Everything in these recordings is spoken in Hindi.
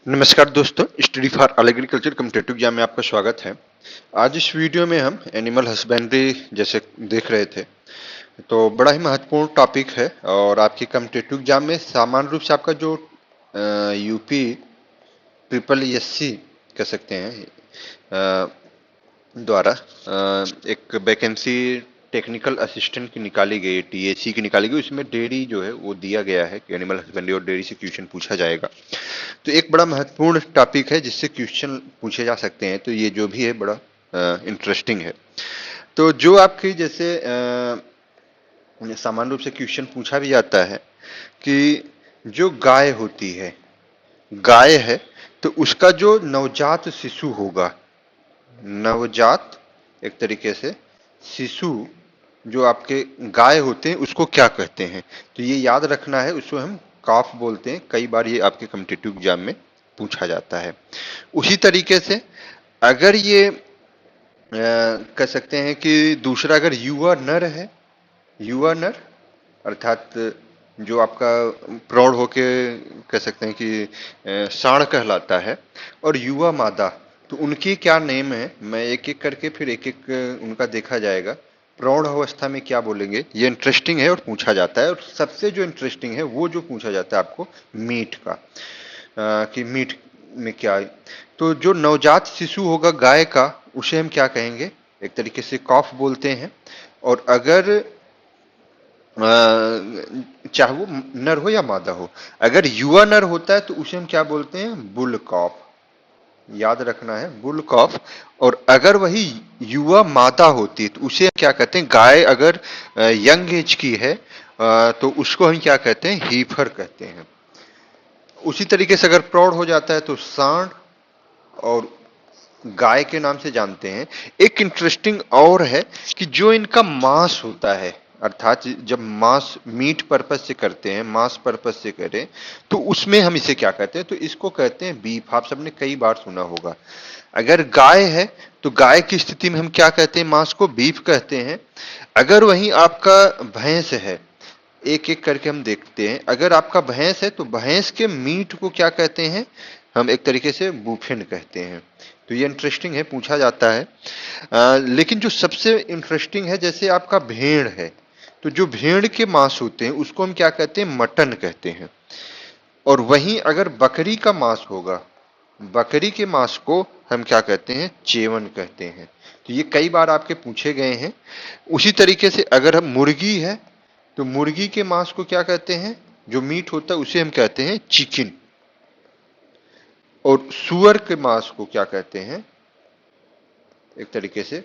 नमस्कार दोस्तों, study for all agriculture competitive exam में आपका स्वागत है। आज इस वीडियो में हम एनिमल हस्बेंड्री जैसे देख रहे थे, तो बड़ा ही महत्वपूर्ण टॉपिक है और आपके कॉम्पिटिटिव एग्जाम में सामान्य रूप से आपका जो यूपी ट्रिपल एससी कह सकते हैं द्वारा एक वैकेंसी टेक्निकल असिस्टेंट की निकाली गई, टीएसी की निकाली गई। उसमें डेयरी जो है वो दिया गया है कि एनिमल हस्बेंड्री और डेयरी से क्वेश्चन पूछा जाएगा। तो एक बड़ा महत्वपूर्ण टॉपिक है जिससे क्वेश्चन पूछे जा सकते हैं, तो ये जो भी है बड़ा इंटरेस्टिंग है। तो जो आपकी जैसे सामान्य रूप से क्वेश्चन पूछा भी जाता है कि जो गाय होती है, गाय है, तो उसका जो नवजात शिशु होगा, नवजात एक तरीके से शिशु जो आपके गाय होते हैं उसको क्या कहते हैं, तो ये याद रखना है। उसको हम काफ बोलते हैं। कई बार ये आपके कॉम्पिटिटिव एग्जाम में पूछा जाता है। उसी तरीके से अगर ये कह सकते हैं कि दूसरा अगर युवा नर है, युवा नर अर्थात जो आपका प्रौढ़ होके कह सकते हैं कि साण कहलाता है, और युवा मादा, तो उनकी क्या नेम है, मैं एक एक करके फिर एक एक उनका देखा जाएगा। प्रौढ़ अवस्था में क्या बोलेंगे, ये इंटरेस्टिंग है और पूछा जाता है। और सबसे जो इंटरेस्टिंग है वो जो पूछा जाता है आपको मीट का, कि मीट में क्या है। तो जो नवजात शिशु होगा गाय का, उसे हम क्या कहेंगे, एक तरीके से कॉफ बोलते हैं। और अगर चाहे वो नर हो या मादा हो, अगर युवा नर होता है तो उसे हम क्या बोलते हैं, बुल कॉफ। याद रखना है, बुल कॉफ। और अगर वही युवा मादा होती है तो उसे क्या कहते हैं, गाय अगर यंग एज की है तो उसको हम क्या कहते हैं, हीफर कहते हैं। उसी तरीके से अगर प्रौढ़ हो जाता है तो सांड और गाय के नाम से जानते हैं। एक इंटरेस्टिंग और है कि जो इनका मांस होता है, अर्थात जब मांस मीट पर्पज से करते हैं, मांस पर्पज से करें, तो उसमें हम इसे क्या कहते हैं, तो इसको कहते हैं बीफ। आप सबने कई बार सुना होगा। अगर गाय है तो गाय की स्थिति में हम क्या कहते हैं, मांस को बीफ कहते हैं। अगर वहीं आपका भैंस है, एक एक करके हम देखते हैं। अगर आपका भैंस है तो भैंस के मीट को क्या कहते हैं, हम एक तरीके से बूफिन कहते हैं। तो ये इंटरेस्टिंग है, पूछा जाता है। लेकिन जो सबसे इंटरेस्टिंग है, जैसे आपका भेड़ है, तो जो भेड़ के मांस होते हैं उसको हम क्या कहते हैं, मटन कहते हैं। और वहीं अगर बकरी का मांस होगा, बकरी के मांस को हम क्या कहते हैं, चेवन कहते हैं। तो ये कई बार आपके पूछे गए हैं। उसी तरीके से अगर हम मुर्गी है तो मुर्गी के मांस को क्या कहते हैं, जो मीट होता है उसे हम कहते हैं चिकन। और सुअर के मांस को क्या कहते हैं, एक तरीके से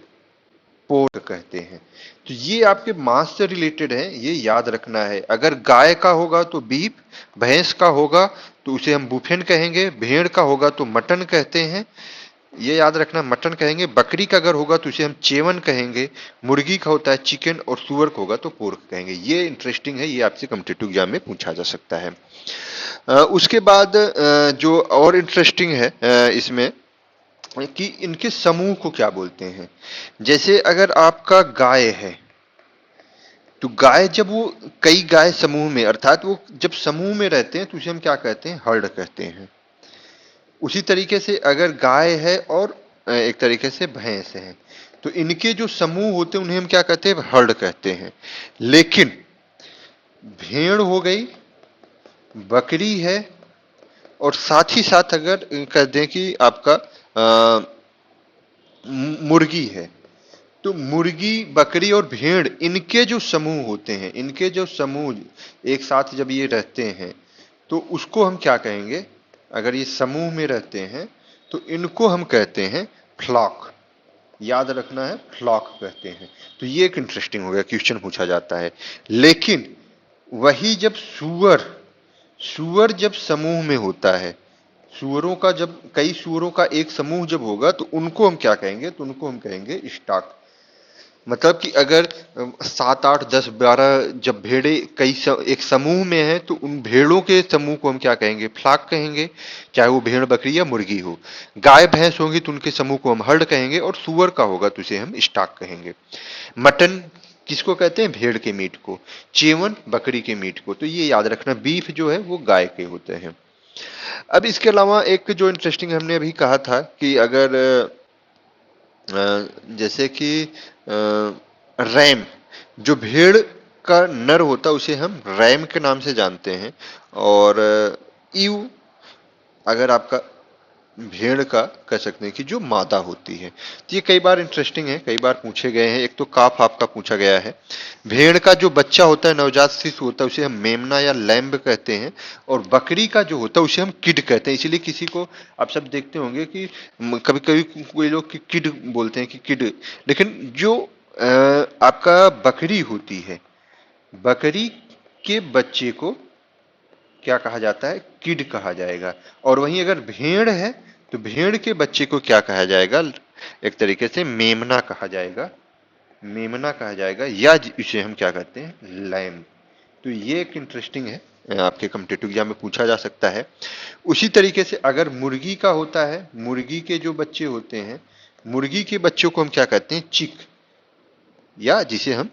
पोर्क कहते हैं। तो ये आपके मांस से रिलेटेड है, ये याद रखना है। अगर गाय का होगा तो बीफ, भैंस का होगा तो उसे हम बुफेन कहेंगे, भेड़ का होगा तो मटन कहते हैं, ये याद रखना, मटन कहेंगे। बकरी का अगर होगा तो उसे हम चेवन कहेंगे, मुर्गी का होता है चिकन, और सुअर का होगा तो पोर्क कहेंगे। ये इंटरेस्टिंग है, ये आपसे कॉम्पिटिटिव एग्जाम में पूछा जा सकता है। उसके बाद जो और इंटरेस्टिंग है इसमें कि इनके समूह को क्या बोलते हैं। जैसे अगर आपका गाय है तो गाय जब वो कई गाय समूह में, अर्थात वो जब समूह में रहते हैं तो उसे हम क्या कहते हैं, हर्ड कहते हैं। उसी तरीके से अगर गाय है और एक तरीके से भैंस है, तो इनके जो समूह होते हैं उन्हें हम क्या कहते हैं, हर्ड कहते हैं। लेकिन भेड़ हो गई, बकरी है, और साथ ही साथ अगर कह दें कि आपका मुर्गी है, तो मुर्गी, बकरी और भेड़, इनके जो समूह होते हैं, इनके जो समूह एक साथ जब ये रहते हैं तो उसको हम क्या कहेंगे, अगर ये समूह में रहते हैं तो इनको हम कहते हैं फ्लॉक। याद रखना है, फ्लॉक कहते हैं। तो ये एक इंटरेस्टिंग हो गया, क्वेश्चन पूछा जाता है। लेकिन वही जब सुअर, सुअर जब समूह में होता है, सुअरों का जब कई सुअरों का एक समूह जब होगा तो उनको हम क्या कहेंगे, तो उनको हम कहेंगे स्टॉक। मतलब कि अगर 7, 8, 10, 12 जब भेड़े एक समूह में है तो उन भेड़ों के समूह को हम क्या कहेंगे, फ्लॉक कहेंगे, चाहे वो भेड़, बकरी या मुर्गी हो। गाय भैंस होंगी तो उनके समूह को हम हर्ड कहेंगे, और सुअर का होगा तो उसे हम स्टॉक कहेंगे। मटन किसको कहते हैं, भेड़ के मीट को। चेवन बकरी के मीट को। तो ये याद रखना, बीफ जो है वो गाय के होते हैं। अब इसके अलावा एक जो इंटरेस्टिंग हमने अभी कहा था कि अगर जैसे कि रैम, जो भेड़ का नर होता है उसे हम रैम के नाम से जानते हैं, और ईव अगर आपका भेड़ का कह सकते हैं कि जो मादा होती है। तो ये कई बार इंटरेस्टिंग है, कई बार पूछे गए हैं। एक तो काफ आपका पूछा गया है। भेड़ का जो बच्चा होता है, नवजात शिशु होता है, उसे हम मेमना या लैम्ब कहते हैं, और बकरी का जो होता है उसे हम किड कहते हैं। इसीलिए किसी को आप सब देखते होंगे कि कभी कभी कोई लोग कि किड बोलते हैं कि किड, लेकिन जो आपका बकरी होती है, बकरी के बच्चे को क्या कहा जाता है? किड कहा जाएगा। और वहीं अगर भेड़ है तो भेड़ के बच्चे को क्या कहा जाएगा? एक तरीके से मेमना कहा जाएगा, मेमना कहा जाएगा, या इसे हम क्या कहते हैं? लैम। तो ये एक इंटरेस्टिंग है, आपके कॉम्पिटिटिव एग्जाम में पूछा जा सकता है। उसी तरीके से अगर मुर्गी का होता है, मुर्गी के जो बच्चे होते हैं, मुर्गी के बच्चों को हम क्या कहते हैं? चिक, या जिसे हम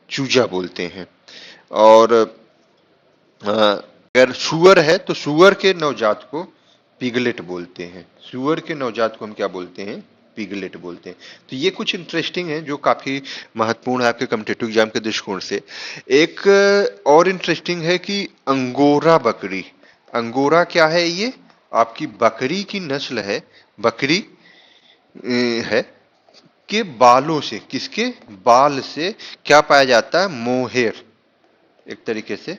चूजा बोलते हैं। और अगर सुअर है तो सुअर के नवजात को पिगलेट बोलते हैं। सुअर के नवजात को हम क्या बोलते हैं? पिगलेट बोलते हैं। तो ये कुछ इंटरेस्टिंग है जो काफी महत्वपूर्ण है आपके कॉम्पिटिटिव एग्जाम के दृष्टिकोण से। एक और इंटरेस्टिंग है कि अंगोरा बकरी, अंगोरा क्या है? ये आपकी बकरी की नस्ल है, बकरी है के बालों से, किसके बाल से क्या पाया जाता है? मोहेर, एक तरीके से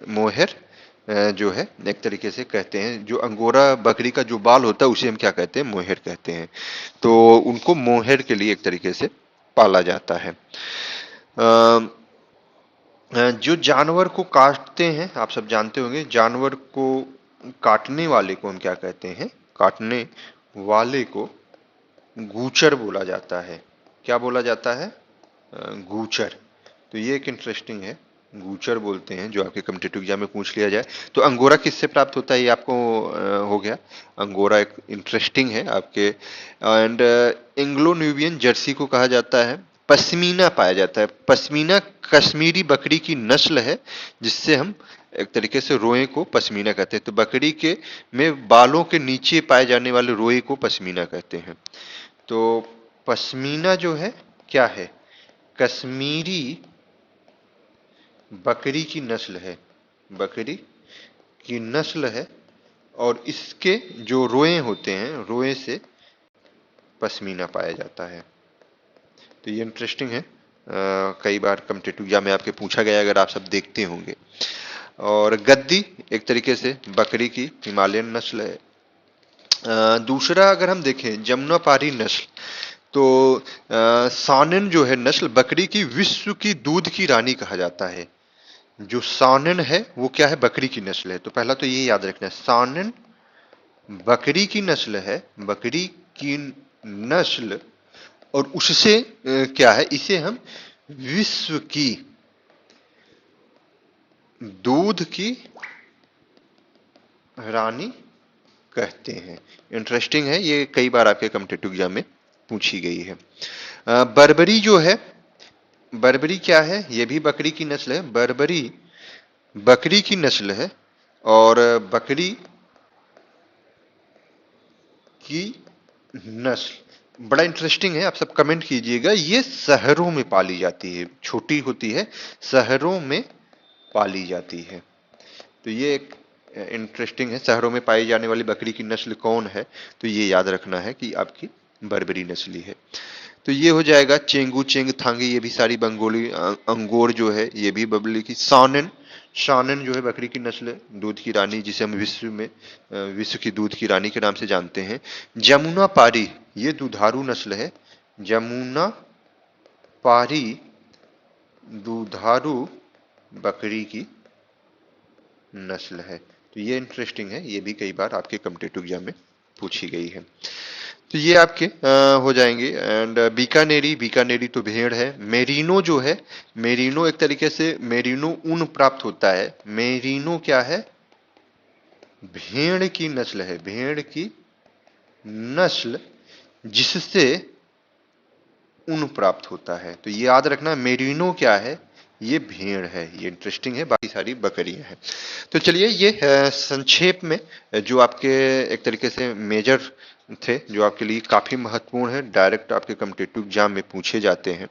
मोहेर जो है एक तरीके से कहते हैं। जो अंगोरा बकरी का जो बाल होता है उसे हम क्या कहते हैं? मोहेर कहते हैं। तो उनको मोहेर के लिए एक तरीके से पाला जाता है। जो जानवर को काटते हैं, आप सब जानते होंगे, जानवर को काटने वाले को हम क्या कहते हैं? काटने वाले को गूचर बोला जाता है। क्या बोला जाता है? गूचर। तो ये एक इंटरेस्टिंग है, गूचर बोलते हैं, जो आपके कॉम्पिटिटिव एग्जाम में पूछ लिया जाए। तो अंगोरा किससे प्राप्त होता है? ये आपको हो गया। अंगोरा एक इंटरेस्टिंग है आपके। एंड एंग्लो न्यूबियन जर्सी को कहा जाता है। पश्मीना पाया जाता है। पश्मीना कश्मीरी बकरी की नस्ल है, जिससे हम एक तरीके से रोए को पश्मीना कहते हैं। तो बकरी के में बालों के नीचे पाए जाने वाले रोए को पश्मीना कहते हैं। तो पश्मीना जो है क्या है? कश्मीरी बकरी की नस्ल है, बकरी की नस्ल है, और इसके जो रोए होते हैं, रोए से पश्मीना पाया जाता है। तो ये इंटरेस्टिंग है, कई बार कॉम्पिटिटिव एग्जाम में आपके पूछा गया, अगर आप सब देखते होंगे। और गद्दी एक तरीके से बकरी की हिमालयन नस्ल है। दूसरा अगर हम देखें जमुनापारी नस्ल, तो सानेन जो है नस्ल, बकरी की विश्व की दूध की रानी कहा जाता है। जो सानेन है वो क्या है? बकरी की नस्ल है। तो पहला तो ये याद रखना है, सानेन बकरी की नस्ल है, बकरी की नस्ल, और उससे क्या है? इसे हम विश्व की दूध की रानी कहते हैं। इंटरेस्टिंग है, ये कई बार आपके कॉम्पिटिटिव एग्जाम में पूछी गई है। बर्बरी जो है, बर्बरी क्या है? ये भी बकरी की नस्ल है। बर्बरी बकरी की नस्ल है, और बकरी की नस्ल बड़ा इंटरेस्टिंग है। आप सब कमेंट कीजिएगा। ये शहरों में पाली जाती है, छोटी होती है, शहरों में पाली जाती है। तो ये एक इंटरेस्टिंग है, शहरों में पाई जाने वाली बकरी की नस्ल कौन है? तो ये याद रखना है कि आपकी बर्बरी नस्ली है। तो ये हो जाएगा चेंगू, चेंग थांगी, ये भी सारी बंगोली। अंगोर जो है ये भी बबली की। सानन, शानन जो है बकरी की नस्ल है, दूध की रानी, जिसे हम विश्व में विश्व की दूध की रानी के नाम से जानते हैं। जमुना पारी, ये दुधारू नस्ल है। जमुना पारी दुधारू बकरी की नस्ल है। तो ये इंटरेस्टिंग है, ये भी कई बार आपके कॉम्पिटिटिव एग्जाम में पूछी गई है। तो ये आपके हो जाएंगे। एंड बीकानेरी, बीकानेरी तो भेड़ है। मेरिनो जो है, मेरिनो एक तरीके से मेरिनो ऊन प्राप्त होता है। मेरिनो क्या है? भेड़ की नस्ल है, भेड़ की नस्ल, जिससे ऊन प्राप्त होता है। तो ये याद रखना, मेरिनो क्या है? ये भेड़ है, ये इंटरेस्टिंग है, बाकी सारी बकरियां हैं। तो चलिए ये संक्षेप में जो आपके एक तरीके से मेजर थे, जो आपके लिए काफी महत्वपूर्ण है, डायरेक्ट आपके कॉम्पिटिटिव एग्जाम में पूछे जाते हैं,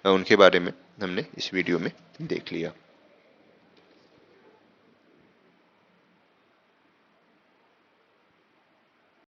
उनके बारे में हमने इस वीडियो में देख लिया।